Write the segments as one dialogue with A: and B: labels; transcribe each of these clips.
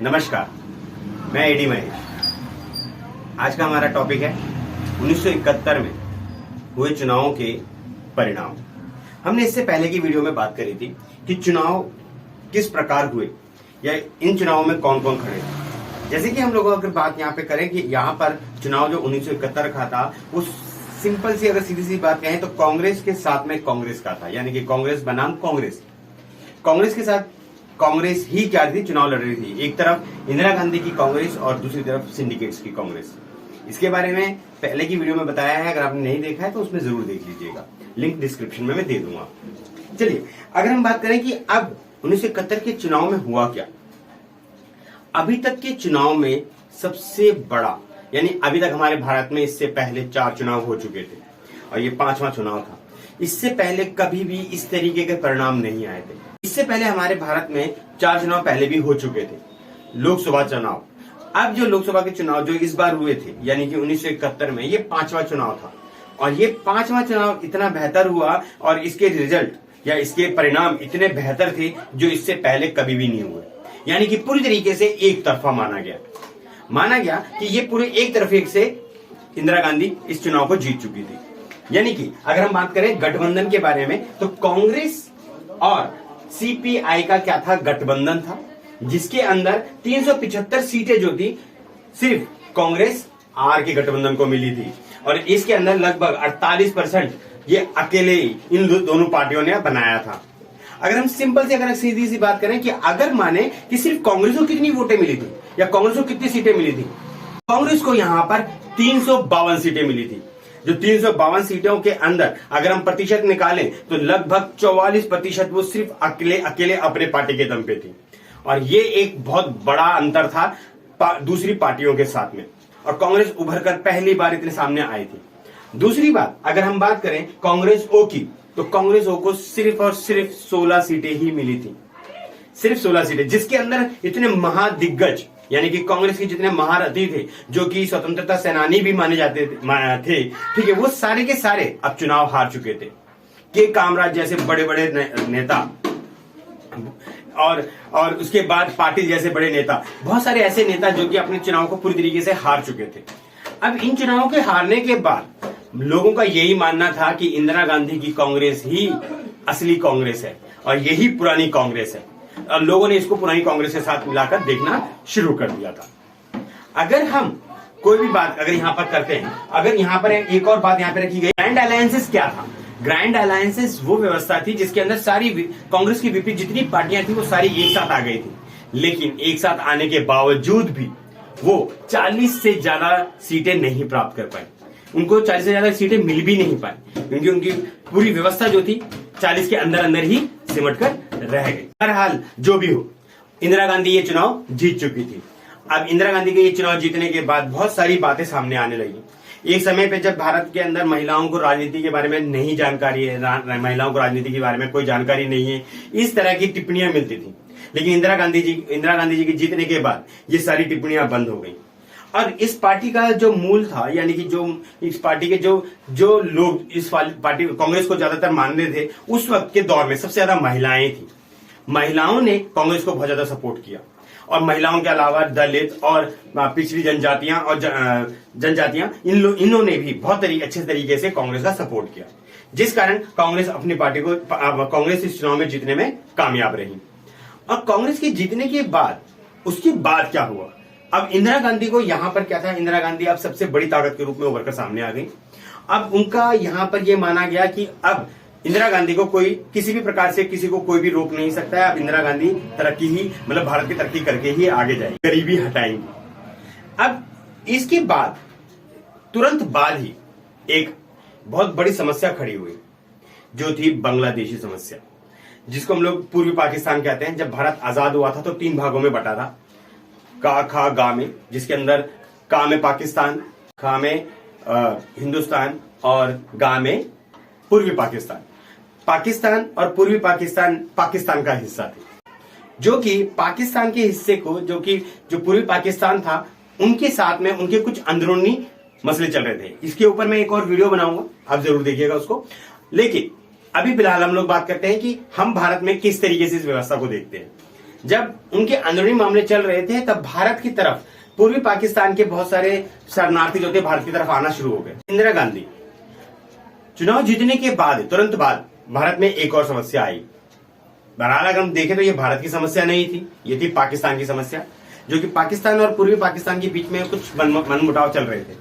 A: नमस्कार, मैं एडी महेश। आज का हमारा टॉपिक है 1971 में हुए चुनावों के परिणाम। हमने इससे पहले की वीडियो में बात करी थी कि चुनाव किस प्रकार हुए या इन चुनावों में कौन कौन खड़े थे। जैसे कि हम लोग अगर बात यहाँ पे करें कि यहाँ पर चुनाव जो 1971 का था वो सिंपल सी अगर सीधी सी बात कहें तो कांग्रेस के साथ में कांग्रेस का था, यानी कि कांग्रेस बनाम कांग्रेस के साथ कांग्रेस ही क्या थी, चुनाव लड़ रही थी। एक तरफ इंदिरा गांधी की कांग्रेस और दूसरी तरफ सिंडिकेट्स की कांग्रेस। इसके बारे में पहले की वीडियो में बताया है, अगर आपने नहीं देखा है तो उसमें जरूर देख लीजिएगा, लिंक डिस्क्रिप्शन में मैं दे दूंगा। चलिए अगर हम बात करें कि अब 1971 के चुनाव में हुआ क्या। अभी तक के चुनाव में सबसे बड़ा, यानी अभी तक हमारे भारत में इससे पहले 4 चुनाव हो चुके थे और ये 5वां चुनाव था। इससे पहले कभी भी इस तरीके के परिणाम नहीं आए थे। इससे पहले हमारे भारत में 4 चुनाव पहले भी हो चुके थे, लोकसभा चुनाव। अब जो लोकसभा के चुनाव जो इस बार हुए थे, यानी कि 1971 में, ये 5वां चुनाव था और ये 5वां चुनाव इतना बेहतर हुआ और इसके रिजल्ट या इसके परिणाम इतने बेहतर थे जो इससे पहले कभी भी नहीं हुए। यानी कि पूरी तरीके से एक तरफा माना गया कि ये पूरे एक तरफे से इंदिरा गांधी इस चुनाव को जीत चुकी थी। यानी कि अगर हम बात करें गठबंधन के बारे में तो कांग्रेस और सीपीआई का क्या था, गठबंधन था, जिसके अंदर 375 सीटें जो थी सिर्फ कांग्रेस आर के गठबंधन को मिली थी और इसके अंदर लगभग 48% ये अकेले इन दोनों पार्टियों ने बनाया था। अगर हम सिंपल से अगर सीधी सी बात करें कि अगर माने कि सिर्फ कांग्रेस को कितनी वोटें मिली थी या कांग्रेस को कितनी सीटें मिली थी, कांग्रेस को यहां पर 352 सीटें मिली थी। जो 352 सीटों के अंदर अगर हम प्रतिशत निकालें तो लगभग 44% वो सिर्फ अकेले अपने पार्टी के दम पे थी और ये एक बहुत बड़ा अंतर था दूसरी पार्टियों के साथ में और कांग्रेस उभर कर पहली बार इतने सामने आई थी। दूसरी बात अगर हम बात करें कांग्रेस ओ की, तो कांग्रेस ओ को सिर्फ और सिर्फ 16 सीटें ही मिली थी, सिर्फ 16 सीटें, जिसके अंदर इतने महादिग्गज यानी कि कांग्रेस के जितने महारथी थे जो कि स्वतंत्रता सेनानी भी माने जाते थे, ठीक है, वो सारे के सारे अब चुनाव हार चुके थे। के कामराज जैसे बड़े बड़े नेता और उसके बाद पाटिल जैसे बड़े नेता, बहुत सारे ऐसे नेता जो कि अपने चुनाव को पूरी तरीके से हार चुके थे। अब इन चुनावों के हारने के बाद लोगों का यही मानना था कि इंदिरा गांधी की कांग्रेस ही असली कांग्रेस है और यही पुरानी कांग्रेस है और लोगों ने इसको पुरानी कांग्रेस के साथ मिलाकर देखना शुरू कर दिया था। अगर हम कोई भी बात अगर यहां पर करते हैं, अगर यहां पर एक और बात यहां पर रखी गई, ग्रैंड अलायंसेस क्या था। ग्रैंड अलायंसेस वो व्यवस्था थी जिसके अंदर सारी कांग्रेस की विपरीत जितनी पार्टियां थी वो सारी एक साथ आ गई थी, लेकिन एक साथ आने के बावजूद भी वो 40 से ज्यादा सीटें नहीं प्राप्त कर पाई। उनको 40 से ज्यादा सीटें मिल भी नहीं पाई क्योंकि उनकी पूरी व्यवस्था जो थी 40 के अंदर ही सिमट कर रह गई। बहरहाल जो भी हो, इंदिरा गांधी ये चुनाव जीत चुकी थी। अब इंदिरा गांधी के ये चुनाव जीतने के बाद बहुत सारी बातें सामने आने लगी। एक समय पे जब भारत के अंदर महिलाओं को राजनीति के बारे में नहीं जानकारी है, महिलाओं को राजनीति के बारे में कोई जानकारी नहीं है, इस तरह की टिप्पणियां मिलती थी। लेकिन इंदिरा गांधी जी के जीतने के बाद ये सारी टिप्पणियां बंद हो गई और इस पार्टी का जो मूल था, यानी कि जो इस पार्टी के जो लोग इस पार्टी कांग्रेस को ज्यादातर मानते थे, उस वक्त के दौर में सबसे ज्यादा महिलाएं थी। महिलाओं ने कांग्रेस को बहुत ज्यादा सपोर्ट किया और महिलाओं के अलावा दलित और पिछड़ी जनजातियां और जनजातियां इन्होंने भी बहुत अच्छे तरीके से कांग्रेस का सपोर्ट किया, जिस कारण कांग्रेस अपनी पार्टी को कांग्रेस इस चुनाव में जीतने में कामयाब रही। और कांग्रेस के जीतने के बाद उसके बाद क्या हुआ, अब इंदिरा गांधी को यहां पर क्या था, इंदिरा गांधी अब सबसे बड़ी ताकत के रूप में उभर कर सामने आ गई। अब उनका यहां पर यह माना गया कि अब इंदिरा गांधी को कोई किसी भी प्रकार से किसी को कोई भी रोक नहीं सकता है। अब इंदिरा गांधी तरक्की ही मतलब भारत की तरक्की करके ही आगे जाएगी, गरीबी हटाएंगी। अब इसके बाद तुरंत बाद ही एक बहुत बड़ी समस्या खड़ी हुई जो थी बांग्लादेशी समस्या, जिसको हम लोग पूर्वी पाकिस्तान कहते हैं। जब भारत आजाद हुआ था तो 3 भागों में बटा था, का खा गा में, जिसके अंदर का में पाकिस्तान, खा में हिंदुस्तान और गा में पूर्वी पाकिस्तान। पाकिस्तान और पूर्वी पाकिस्तान का हिस्सा थे, जो कि पाकिस्तान के हिस्से को जो पूर्वी पाकिस्तान था उनके साथ में उनके कुछ अंदरूनी मसले चल रहे थे। इसके ऊपर मैं एक और वीडियो बनाऊंगा, आप जरूर देखिएगा उसको। लेकिन अभी फिलहाल हम लोग बात करते हैं कि हम भारत में किस तरीके से इस व्यवस्था को देखते हैं। जब उनके अंदरूनी मामले चल रहे थे तब भारत की तरफ पूर्वी पाकिस्तान के बहुत सारे शरणार्थी जो थे भारत की तरफ आना शुरू हो गए। इंदिरा गांधी चुनाव जीतने के बाद तुरंत बाद भारत में एक और समस्या आई। बहरहाल अगर हम देखें तो ये भारत की समस्या नहीं थी, ये थी पाकिस्तान की समस्या, जो कि पाकिस्तान और पूर्वी पाकिस्तान के बीच में कुछ मनमुटाव चल रहे थे,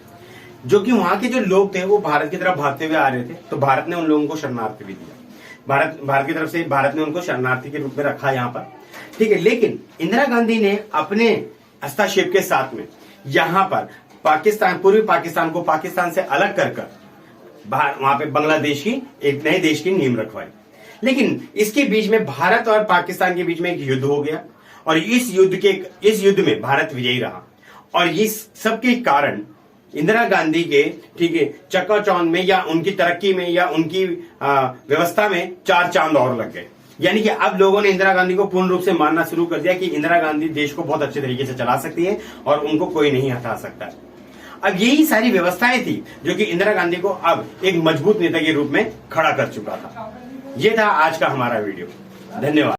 A: जो कि वहां के जो लोग थे वो भारत की तरफ भागते हुए आ रहे थे। तो भारत ने उन लोगों को शरणार्थी भी दिया। भारत की तरफ से भारत ने उनको शरणार्थी के रूप में रखा यहाँ पर, ठीक है। लेकिन इंदिरा गांधी ने अपने हस्तक्षेप के साथ में यहाँ पर पाकिस्तान, पूर्वी पाकिस्तान को पाकिस्तान से अलग कर वहां पे बांग्लादेश की एक नए देश की नींव रखवाई। लेकिन इसके बीच में भारत और पाकिस्तान के बीच में एक युद्ध हो गया और इस युद्ध में भारत विजयी रहा। और इस सब के कारण इंदिरा गांधी के, ठीक है, चकाचौंध में या उनकी तरक्की में या उनकी व्यवस्था में 4 चांद और लग गए। यानी कि अब लोगों ने इंदिरा गांधी को पूर्ण रूप से मानना शुरू कर दिया कि इंदिरा गांधी देश को बहुत अच्छे तरीके से चला सकती है और उनको कोई नहीं हटा सकता। अब यही सारी व्यवस्थाएं थी जो कि इंदिरा गांधी को अब एक मजबूत नेता के रूप में खड़ा कर चुका था। ये था आज का हमारा वीडियो। धन्यवाद।